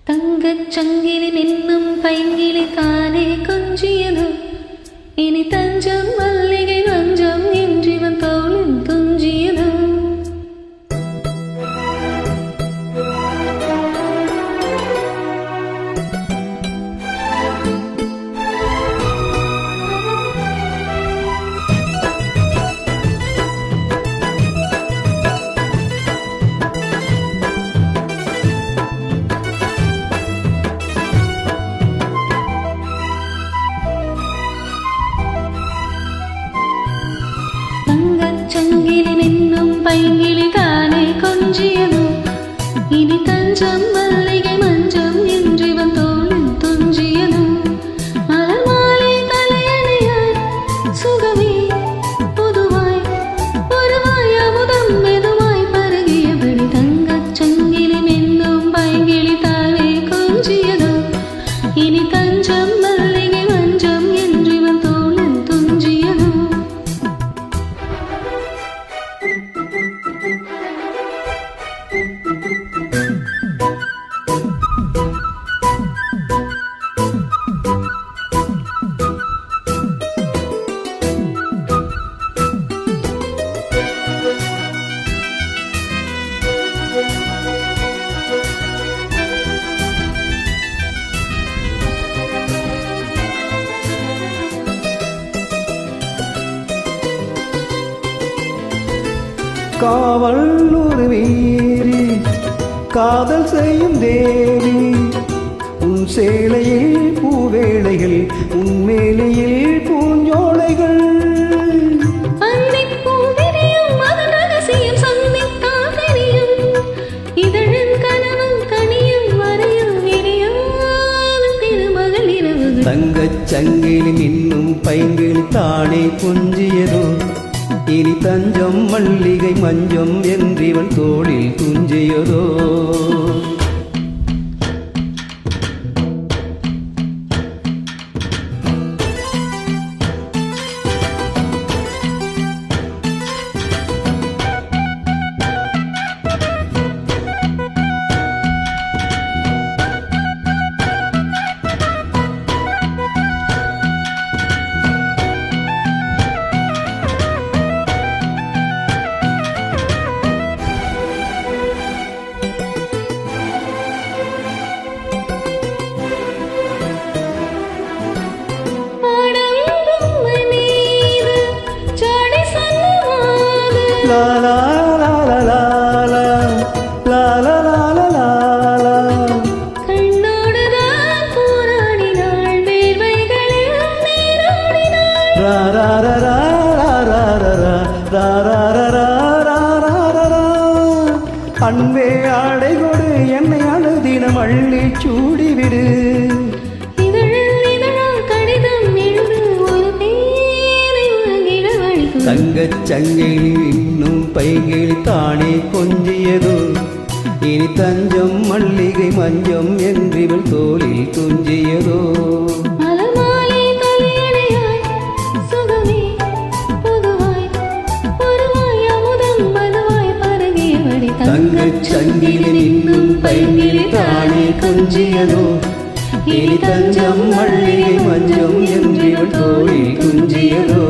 தங்கச் சங்கிலி நின்னும் பைங்கிலி தானே கொஞ்சியதோ இனி தஞ்சம் மல்லிகை மஞ்சம் என்றிவன் தோளில் துஞ்சியதோ சங்கிலி நின்னும் பைங்கிலி தானே கொஞ்சியதோ இனி தஞ்சம் மல்லிகை மஞ்சம் என்றிவன் தோளில் துஞ்சியதோ மலர் மாலை தலையணையாய் சுகமே புதுவாய் ஒருவாய் அமுதம் மெதுவாய் பருகியபடி தங்கச் சங்கிலி நின்னும் பைங்கிலி தானே கொஞ்சியதோ இனி தஞ்சம் மல்லிகை மஞ்சம் என்றிவன் தோளில் துஞ்சியதோ காவல் ஒரு வீரி காதல் செய்யும் தேவி உன் சேலையில் பூவேளைகள் உன் மேலையில் பூஞ்சோலைகள் தங்கச் சங்கிலி நின்னும் பைங்கிலி தானே கொஞ்சியதோ இனி தஞ்சம் மல்லிகை மஞ்சம் என்றிவன் தோளில் துஞ்சியதோ la la la la la la la la la la la கண்ணோடுதான் போராடினாள் வேர்வைகளில் நீராடினாள் ra ra ra ra ra ra ra ra ra ra ra ra ra அன்பே ஆடை கொடு என்னை அழுதினம் அள்ளி சூடிவிடு தங்கச் சங்கிலி இன்னும் பைங்கிலி தானே கொஞ்சியதோ இனி தஞ்சம் மல்லிகை மஞ்சம் என்றிவள் தோளில் துஞ்சியதோ தங்கச் சங்கிலி இன்னும் பைங்கிலி தானே கொஞ்சியதோ இனி தஞ்சம் மல்லிகை மஞ்சம் என்றிவள் தோளில் துஞ்சியதோ